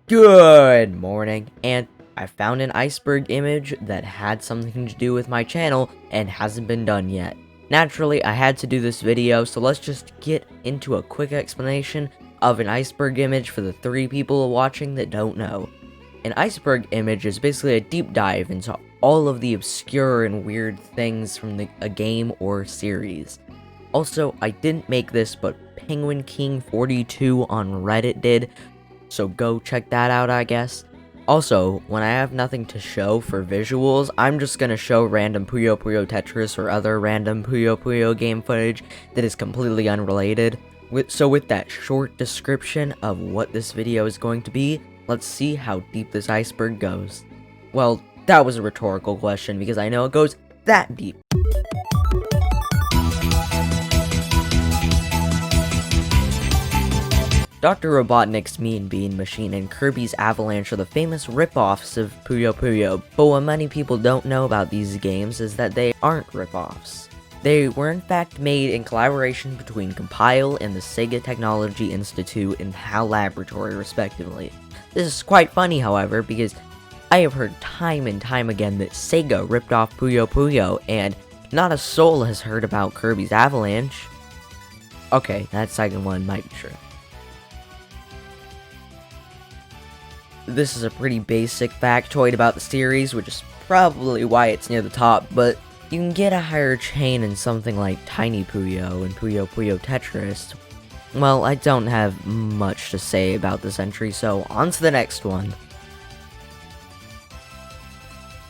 Good morning, and I found an iceberg image that had something to do with my channel and hasn't been done yet. Naturally, I had to do this video, so let's just get into a quick explanation of an iceberg image for the 3 people watching that don't know. An iceberg image is basically a deep dive into all of the obscure and weird things from a game or series. Also, I didn't make this, but Penguin King 42 on Reddit did, so go check that out, I guess. Also, when I have nothing to show for visuals, I'm just gonna show random Puyo Puyo Tetris or other random Puyo Puyo game footage that is completely unrelated. So with that short description of what this video is going to be, let's see how deep this iceberg goes. Well, that was a rhetorical question because I know it goes that deep. Dr. Robotnik's Mean Bean Machine and Kirby's Avalanche are the famous rip-offs of Puyo Puyo, but what many people don't know about these games is that they aren't rip-offs. They were in fact made in collaboration between Compile and the Sega Technology Institute and HAL Laboratory respectively. This is quite funny, however, because I have heard time and time again that Sega ripped off Puyo Puyo, and not a soul has heard about Kirby's Avalanche. Okay, that second one might be true. This is a pretty basic factoid about the series, which is probably why it's near the top, but you can get a higher chain in something like Tiny Puyo and Puyo Puyo Tetris. Well, I don't have much to say about this entry, so on to the next one.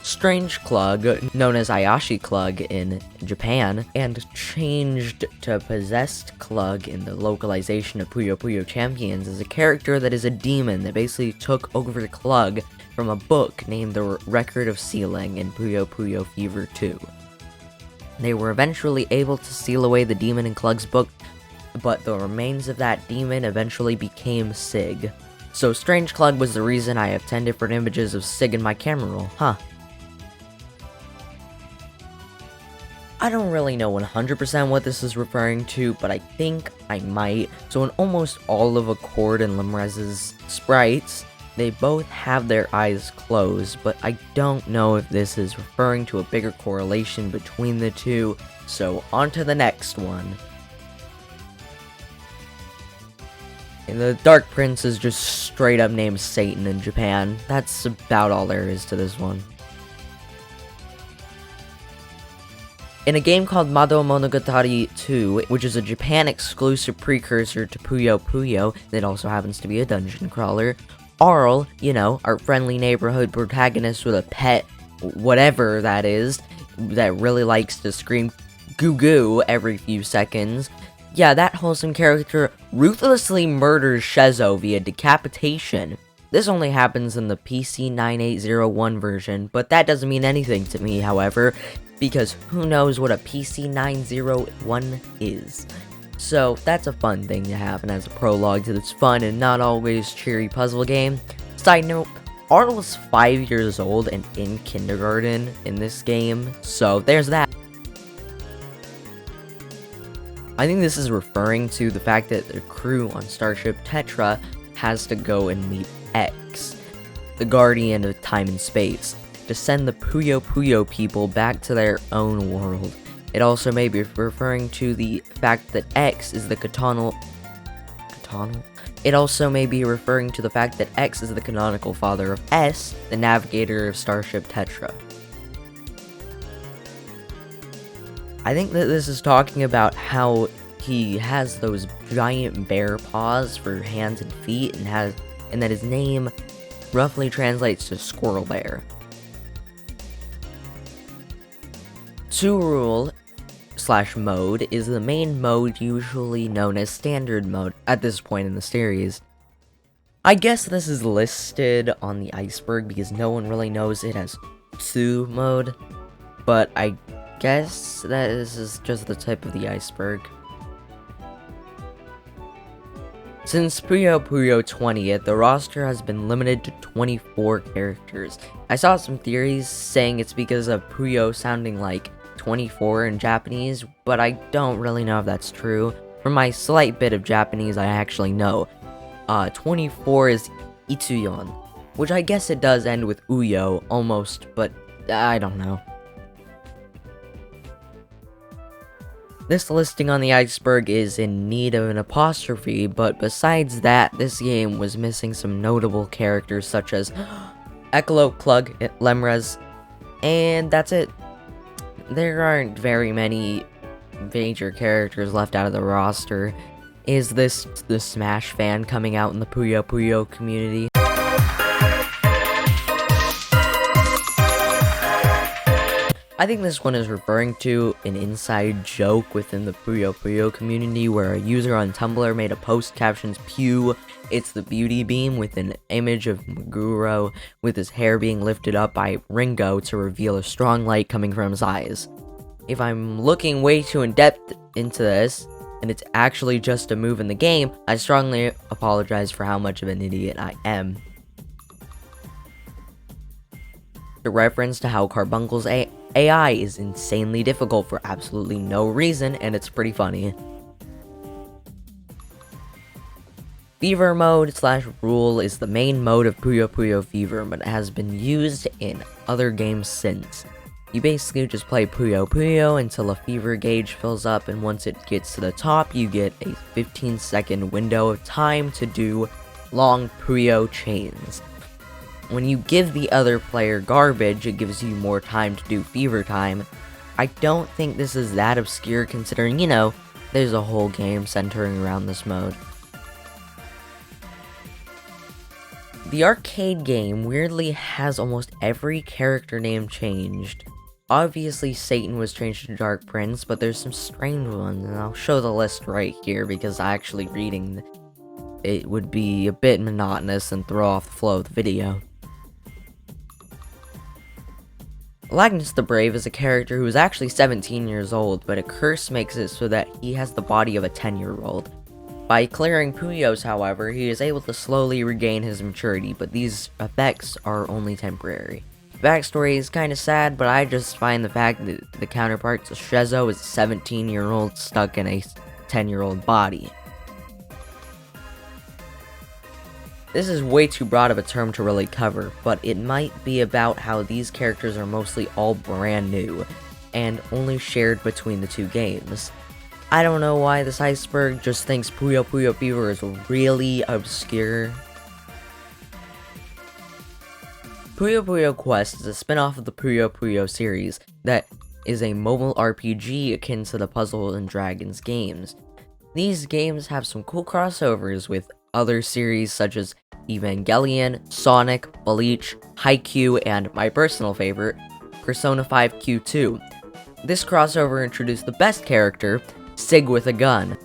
Strange Clug, known as Ayashi Clug in Japan, and changed to Possessed Clug in the localization of Puyo Puyo Champions, is a character that is a demon that basically took over the Clug from a book named The Record of Sealing in Puyo Puyo Fever 2. They were eventually able to seal away the demon in Clug's book, but the remains of that demon eventually became Sig. So Strange Clug was the reason I have 10 different images of Sig in my camera roll, huh? I don't really know 100% what this is referring to, but I think I might. So in almost all of Accord and Limrez's sprites, they both have their eyes closed, but I don't know if this is referring to a bigger correlation between the two, so on to the next one. And the Dark Prince is just straight up named Satan in Japan. That's about all there is to this one. In a game called Mado Monogatari 2, which is a Japan-exclusive precursor to Puyo Puyo that also happens to be a dungeon crawler, Arl, you know, our friendly neighborhood protagonist with a pet, whatever that is, that really likes to scream goo goo every few seconds, yeah, that wholesome character ruthlessly murders Shezo via decapitation. This only happens in the PC 9801 version, but that doesn't mean anything to me, however, because who knows what a PC 901 is. So that's a fun thing to happen as a prologue to this fun and not always cheery puzzle game. Side note, Arnold was 5 years old and in kindergarten in this game, so there's that. I think this is referring to the fact that the crew on Starship Tetra has to go and meet X, the guardian of time and space, to send the Puyo Puyo people back to their own world. It also may be referring to the fact that X is the canonical father of S, the navigator of Starship Tetra. I think that this is talking about how he has those giant bear paws for hands and feet, and that his name roughly translates to squirrel bear. Two-rule / mode is the main mode usually known as standard mode at this point in the series. I guess this is listed on the iceberg because no one really knows it as 2 mode, but I guess that this is just the tip of the iceberg. Since Puyo Puyo 20th, the roster has been limited to 24 characters. I saw some theories saying it's because of Puyo sounding like 24 in Japanese, but I don't really know if that's true. From my slight bit of Japanese I actually know. 24 is Itsuyon, which I guess it does end with Uyo, almost, but I don't know. This listing on the Iceberg is in need of an apostrophe, but besides that, this game was missing some notable characters such as Ecolo, Plug, Lemrez, and that's it. There aren't very many major characters left out of the roster. Is this the Smash fan coming out in the Puyo Puyo community? I think this one is referring to an inside joke within the Puyo Puyo community where a user on Tumblr made a post captions Pew, it's the beauty beam, with an image of Meguro with his hair being lifted up by Ringo to reveal a strong light coming from his eyes. If I'm looking way too in depth into this, and it's actually just a move in the game, I strongly apologize for how much of an idiot I am. The reference to how Carbuncle's AI is insanely difficult for absolutely no reason, and it's pretty funny. Fever mode / rule is the main mode of Puyo Puyo Fever, but it has been used in other games since. You basically just play Puyo Puyo until a fever gauge fills up, and once it gets to the top, you get a 15-second window of time to do long Puyo chains. When you give the other player garbage, it gives you more time to do fever time. I don't think this is that obscure considering, you know, there's a whole game centering around this mode. The arcade game weirdly has almost every character name changed. Obviously Satan was changed to Dark Prince, but there's some strange ones, and I'll show the list right here because actually reading it would be a bit monotonous and throw off the flow of the video. Lagnus the Brave is a character who is actually 17 years old, but a curse makes it so that he has the body of a 10-year-old. By clearing Puyos, however, he is able to slowly regain his maturity, but these effects are only temporary. The backstory is kinda sad, but I just find the fact that the counterpart to Shezo is a 17-year-old stuck in a 10-year-old body. This is way too broad of a term to really cover, but it might be about how these characters are mostly all brand new, and only shared between the two games. I don't know why this Iceberg just thinks Puyo Puyo Fever is really obscure. Puyo Puyo Quest is a spin-off of the Puyo Puyo series that is a mobile RPG akin to the Puzzle & Dragons games. These games have some cool crossovers with other series such as Evangelion, Sonic, Bleach, Haikyuu, and my personal favorite, Persona 5 Q2. This crossover introduced the best character, Sig with a gun.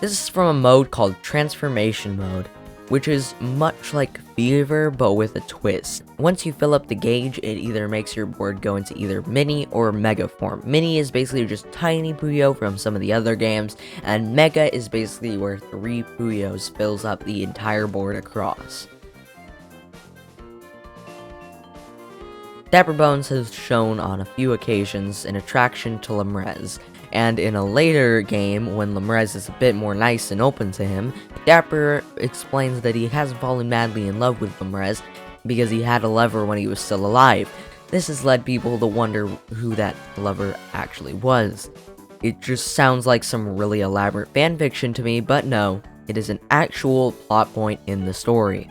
This is from a mode called Transformation Mode, which is much like Fever but with a twist. Once you fill up the gauge, it either makes your board go into either Mini or Mega form. Mini is basically just tiny Puyo from some of the other games, and Mega is basically where 3 Puyos fills up the entire board across. Dapper Bones has shown on a few occasions an attraction to Lemrez, and in a later game, when Lemrez is a bit more nice and open to him, Dapper explains that he hasn't fallen madly in love with Lemrez because he had a lover when he was still alive. This has led people to wonder who that lover actually was. It just sounds like some really elaborate fanfiction to me, but no, it is an actual plot point in the story.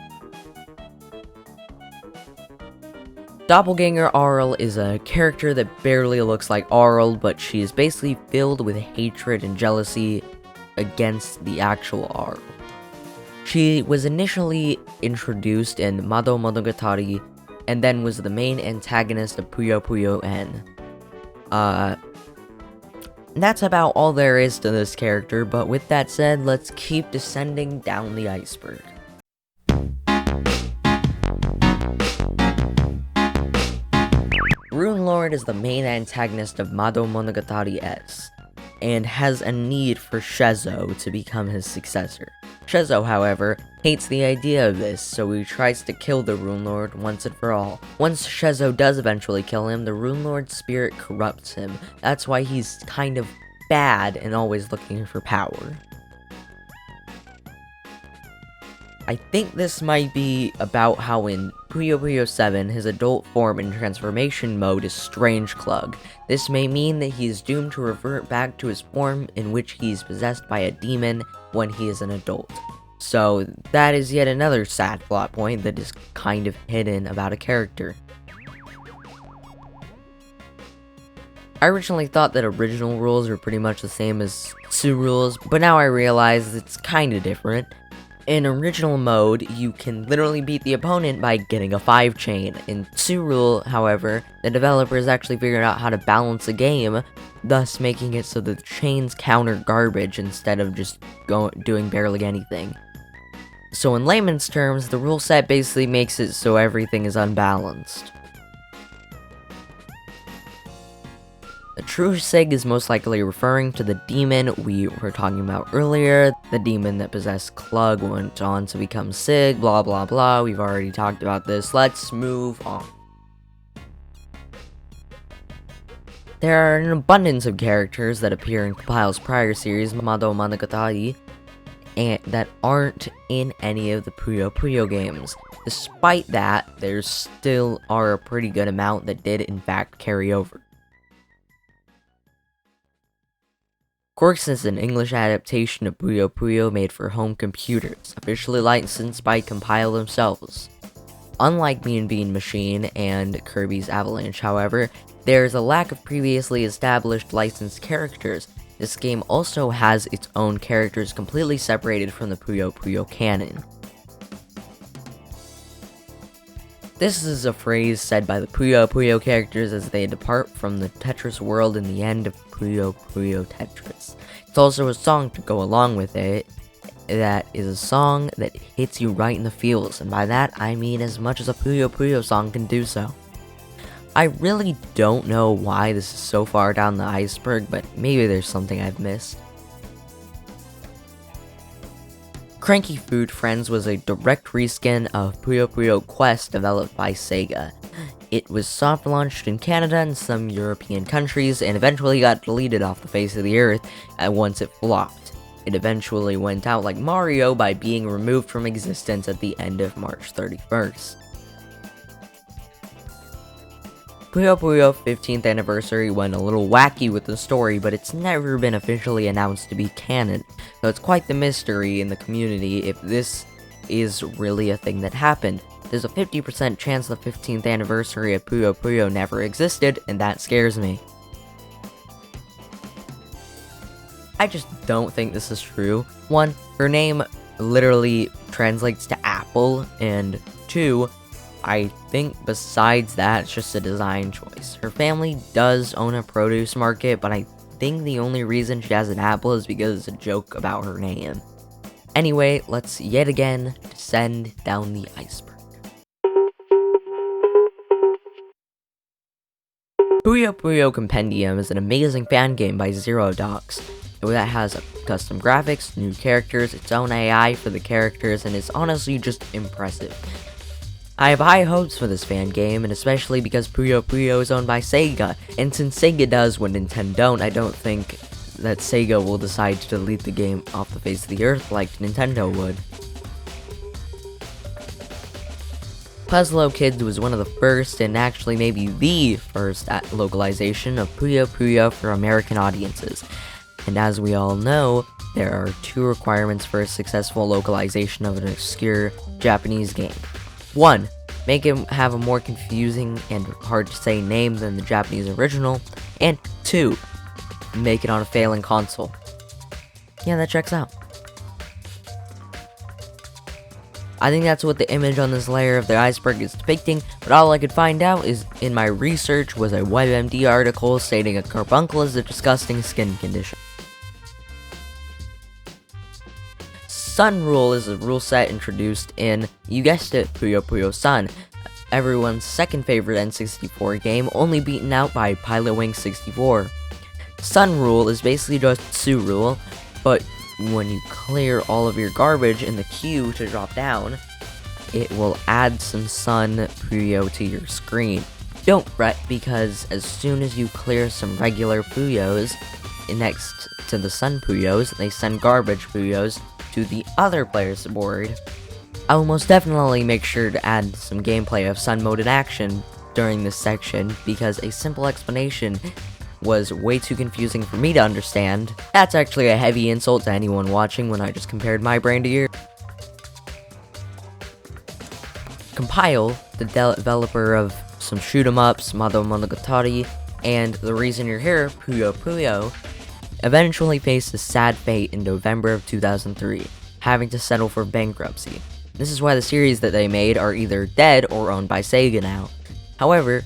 Doppelganger Aurel is a character that barely looks like Aurel, but she is basically filled with hatred and jealousy against the actual Aurel. She was initially introduced in Mado Monogatari, and then was the main antagonist of Puyo Puyo N. That's about all there is to this character, but with that said, let's keep descending down the iceberg. Rune Lord is the main antagonist of Mado Monogatari S, and has a need for Shezo to become his successor. Shezo, however, hates the idea of this, so he tries to kill the Rune Lord once and for all. Once Shezo does eventually kill him, the Rune Lord's spirit corrupts him. That's why he's kind of bad and always looking for power. I think this might be about how in Puyo Puyo 7, his adult form in transformation mode is Strange Clug. This may mean that he is doomed to revert back to his form in which he is possessed by a demon when he is an adult. So that is yet another sad plot point that is kind of hidden about a character. I originally thought that original rules were pretty much the same as Tsu rules, but now I realize it's kinda different. In original mode, you can literally beat the opponent by getting a 5 chain. In Tsu rule, however, the developers actually figured out how to balance a game, thus making it so that the chains counter garbage instead of just doing barely anything. So in layman's terms, the rule set basically makes it so everything is unbalanced. The true Sig is most likely referring to the demon we were talking about earlier. The demon that possessed Clug went on to become Sig, blah blah blah. We've already talked about this. Let's move on. There are an abundance of characters that appear in Compile's prior series, Mado Monogatari, and that aren't in any of the Puyo Puyo games. Despite that, there still are a pretty good amount that did in fact carry over. Croc is an English adaptation of Puyo Puyo made for home computers, officially licensed by Compile themselves. Unlike Mean Bean Machine and Kirby's Avalanche, however, there is a lack of previously established licensed characters. This game also has its own characters completely separated from the Puyo Puyo canon. This is a phrase said by the Puyo Puyo characters as they depart from the Tetris world in the end of Puyo Puyo Tetris. It's also a song to go along with it, that is a song that hits you right in the feels, and by that I mean as much as a Puyo Puyo song can do so. I really don't know why this is so far down the iceberg, but maybe there's something I've missed. Cranky Food Friends was a direct reskin of Puyo Puyo Quest developed by Sega. It was soft launched in Canada and some European countries, and eventually got deleted off the face of the earth once it flopped. It eventually went out like Mario by being removed from existence at the end of March 31st. Puyo Puyo 15th Anniversary went a little wacky with the story, but it's never been officially announced to be canon, so it's quite the mystery in the community if this is really a thing that happened. There's a 50% chance the 15th anniversary of Puyo Puyo never existed, and that scares me. I just don't think this is true. 1, her name literally translates to apple, and 2, I think besides that, it's just a design choice. Her family does own a produce market, but I think the only reason she has an apple is because it's a joke about her name. Anyway, let's yet again descend down the iceberg. Puyo Puyo Compendium is an amazing fan game by Zero Docs that has custom graphics, new characters, its own AI for the characters, and is honestly just impressive. I have high hopes for this fan game, and especially because Puyo Puyo is owned by Sega, and since Sega does what Nintendo don't, I don't think that Sega will decide to delete the game off the face of the earth like Nintendo would. Puzzlo Kids was one of the first, and actually maybe the first localization of Puyo Puyo for American audiences. And as we all know, there are 2 requirements for a successful localization of an obscure Japanese game. 1, make it have a more confusing and hard to say name than the Japanese original, and 2, make it on a failing console. Yeah, that checks out. I think that's what the image on this layer of the iceberg is depicting, but all I could find out is in my research was a WebMD article stating a carbuncle is a disgusting skin condition. Sun Rule is a rule set introduced in, you guessed it, Puyo Puyo Sun, everyone's second favorite N64 game, only beaten out by Pilotwings 64. Sun Rule is basically just Tsu Rule, but when you clear all of your garbage in the queue to drop down, it will add some Sun Puyo to your screen. Don't fret, because as soon as you clear some regular Puyos, next to the Sun Puyos, they send garbage Puyos to the other player's board, I will most definitely make sure to add some gameplay of Sun mode in action during this section, because a simple explanation was way too confusing for me to understand. That's actually a heavy insult to anyone watching when I just compared my brain to yours. Compile, the developer of some shoot-em-ups, Monogatari, and the reason you're here, Puyo Puyo, eventually faced a sad fate in November of 2003, having to settle for bankruptcy. This is why the series that they made are either dead or owned by Sega now. However,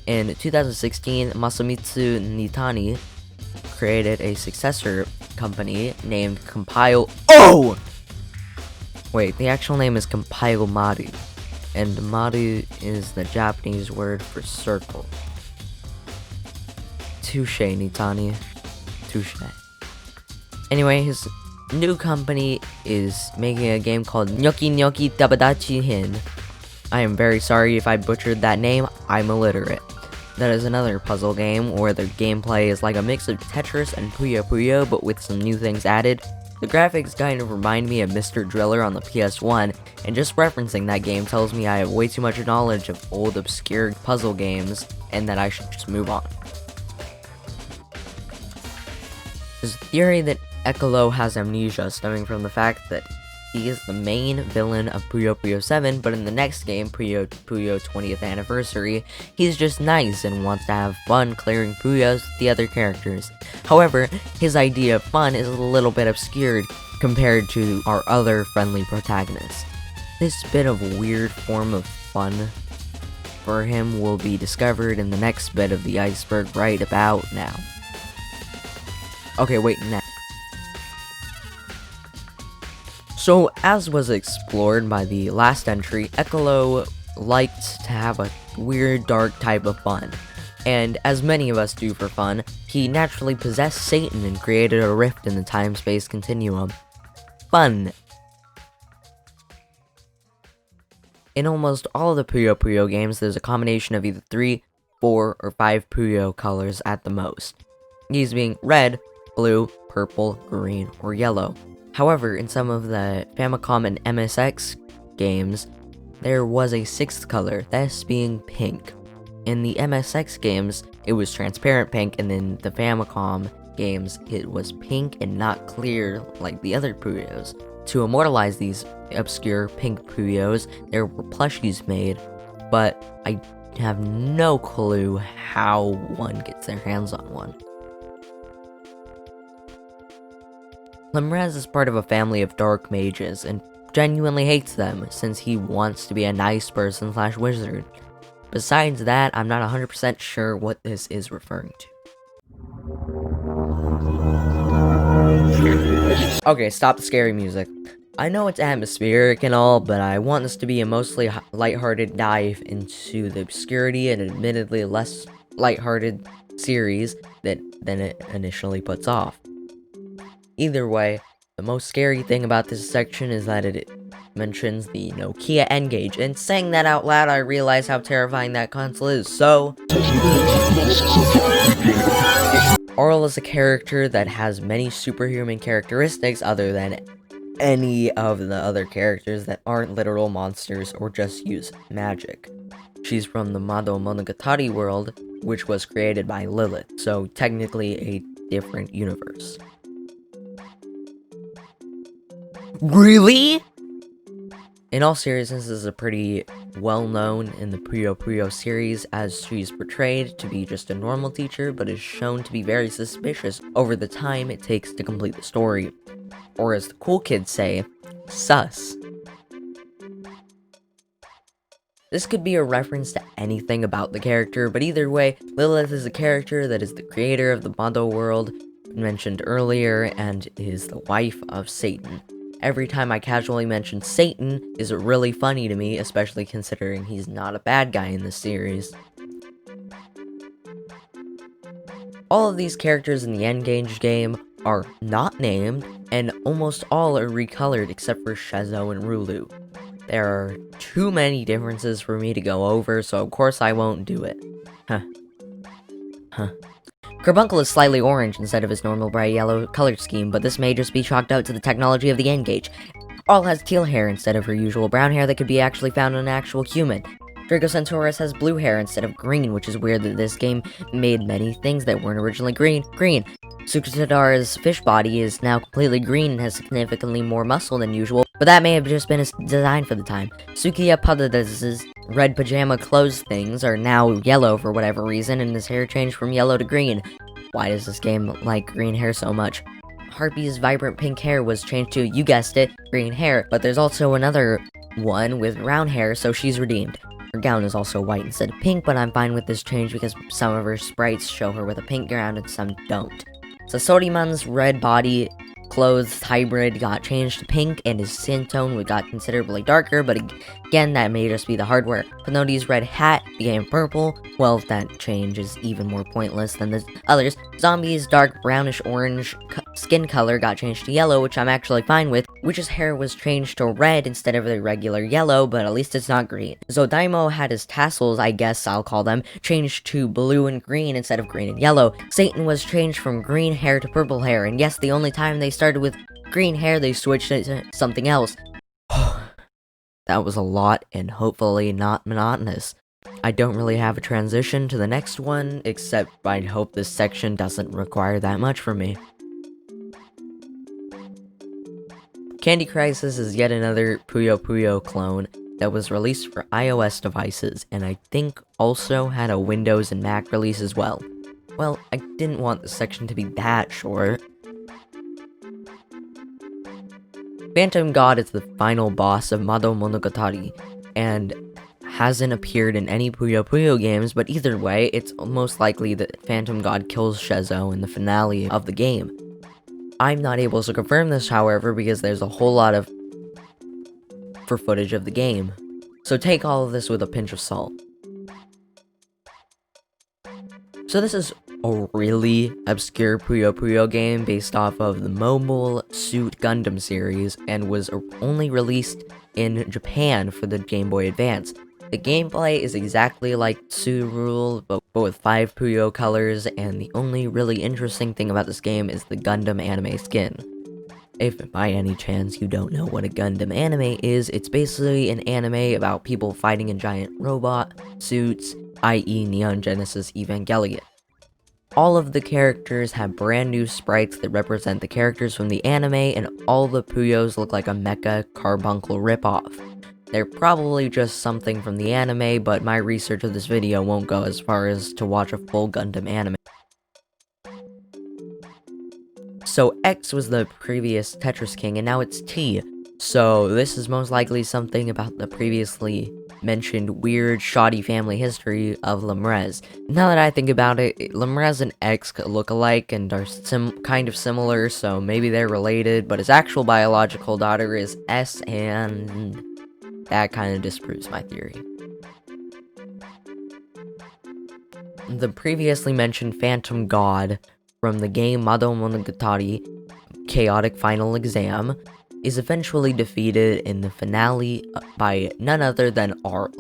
in 2016, Masamitsu Nitani created a successor company named Compile. Oh! Wait, the actual name is Compile Maru, and Maru is the Japanese word for circle. Touche, Nitani. Touche. Anyway, his new company is making a game called Nyoki Nyoki Tabadachi Hin. I am very sorry if I butchered that name, I'm illiterate. That is another puzzle game where the gameplay is like a mix of Tetris and Puyo Puyo, but with some new things added. The graphics kind of remind me of Mr. Driller on the PS1, and just referencing that game tells me I have way too much knowledge of old obscure puzzle games, and that I should just move on. There's a theory that Ekolo has amnesia, stemming from the fact that he is the main villain of Puyo Puyo 7, but in the next game, Puyo Puyo 20th Anniversary, he's just nice and wants to have fun clearing Puyos with the other characters. However, his idea of fun is a little bit obscured compared to our other friendly protagonists. This bit of weird form of fun for him will be discovered in the next bit of the iceberg right about now. Okay, wait, next. So, as was explored by the last entry, Ekolo liked to have a weird, dark type of fun. And as many of us do for fun, he naturally possessed Satan and created a rift in the time-space continuum. Fun. In almost all of the Puyo Puyo games, there's a combination of either 3, 4, or 5 Puyo colors at the most. These being red, blue, purple, green, or yellow. However, in some of the Famicom and MSX games, there was a 6th color, this being pink. In the MSX games, it was transparent pink, and in the Famicom games, it was pink and not clear like the other Puyos. To immortalize these obscure pink Puyos, there were plushies made, but I have no clue how one gets their hands on one. Lemrez is part of a family of dark mages, and genuinely hates them, since he wants to be a nice person / wizard. Besides that, I'm not 100% sure what this is referring to. Okay, stop the scary music. I know it's atmospheric and all, but I want this to be a mostly lighthearted dive into the obscurity and admittedly less lighthearted series than it initially puts off. Either way, the most scary thing about this section is that it mentions the Nokia N-Gage, and saying that out loud I realize how terrifying that console is, so... Aurel is a character that has many superhuman characteristics other than any of the other characters that aren't literal monsters or just use magic. She's from the Monogatari world, which was created by Lilith, so technically a different universe. Really? In all seriousness, this is a pretty well-known in the Puyo Puyo series, as she's portrayed to be just a normal teacher, but is shown to be very suspicious over the time it takes to complete the story. Or as the cool kids say, sus. This could be a reference to anything about the character, but either way, Lilith is a character that is the creator of the Mondo world, mentioned earlier, and is the wife of Satan. Every time I casually mention Satan is really funny to me, especially considering he's not a bad guy in this series. All of these characters in the N-Gage game are not named, and almost all are recolored except for Shazo and Rulu. There are too many differences for me to go over, so of course I won't do it. Carbuncle is slightly orange instead of his normal bright yellow color scheme, but this may just be chalked out to the technology of the N-Gage. Arl has teal hair instead of her usual brown hair that could be actually found in an actual human. Draco Centaurus has blue hair instead of green, which is weird that this game made many things that weren't originally green. Sukatadara's fish body is now completely green and has significantly more muscle than usual, but that may have just been his design for the time. Sukiya Padadaz's red pajama clothes things are now yellow for whatever reason, and his hair changed from yellow to green. Why does this game like green hair so much? Harpy's vibrant pink hair was changed to, you guessed it, green hair, but there's also another one with brown hair, so she's redeemed. Her gown is also white instead of pink, but I'm fine with this change because some of her sprites show her with a pink gown and some don't. So Soriman's red body clothes hybrid got changed to pink, and his skin tone got considerably darker, but again, that may just be the hardware. Pinodi's red hat became purple. Well, that change is even more pointless than the others. Zombie's dark brownish orange skin color got changed to yellow, which I'm actually fine with. Witch's hair was changed to red instead of the regular yellow, but at least it's not green. Zodaimo had his tassels, I guess I'll call them, changed to blue and green instead of green and yellow. Satan was changed from green hair to purple hair, and yes, the only time they started with green hair, they switched it to something else. That was a lot, and hopefully not monotonous. I don't really have a transition to the next one, except I hope this section doesn't require that much from me. Candy Crisis is yet another Puyo Puyo clone that was released for iOS devices, and I think also had a Windows and Mac release as well. Well, I didn't want this section to be that short. Phantom God is the final boss of Mado Monogatari, and hasn't appeared in any Puyo Puyo games, but either way, it's most likely that Phantom God kills Shezo in the finale of the game. I'm not able to confirm this, however, because there's a whole lot of footage of the game, so take all of this with a pinch of salt. So this is a really obscure Puyo Puyo game based off of the Mobile Suit Gundam series, and was only released in Japan for the Game Boy Advance. The gameplay is exactly like Tsurule, but with 5 Puyo colors, and the only really interesting thing about this game is the Gundam anime skin. If by any chance you don't know what a Gundam anime is, it's basically an anime about people fighting in giant robot suits, i.e. Neon Genesis Evangelion. All of the characters have brand new sprites that represent the characters from the anime, and all the Puyos look like a mecha carbuncle ripoff. They're probably just something from the anime, but my research of this video won't go as far as to watch a full Gundam anime. So X was the previous Tetris king, and now it's T. So this is most likely something about the previously mentioned weird, shoddy family history of Lemrez. Now that I think about it, Lemrez and X look alike and are kind of similar, so maybe they're related, but his actual biological daughter is S, and that kind of disproves my theory. The previously mentioned Phantom God from the game Mado Monogatari Chaotic Final Exam is eventually defeated in the finale by none other than Arl.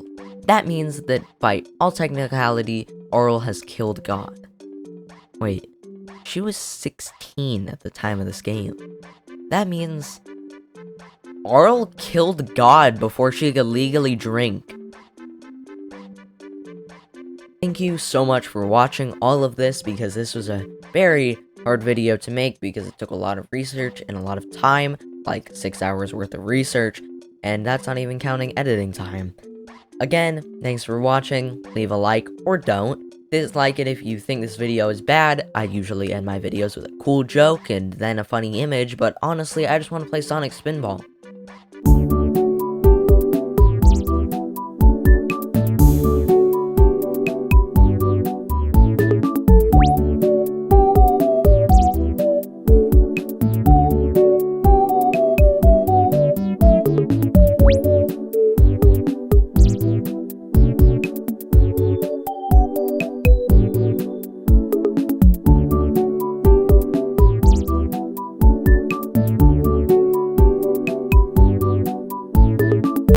That means that by all technicality, Arl has killed God. Wait, she was 16 at the time of this game. That means Arl killed God before she could legally drink. Thank you so much for watching all of this, because this was a very hard video to make because it took a lot of research and a lot of time, like 6 hours worth of research, and that's not even counting editing time. Again, thanks for watching. Leave a like or don't. Dislike it if you think this video is bad. I usually end my videos with a cool joke and then a funny image, but honestly, I just want to play Sonic Spinball.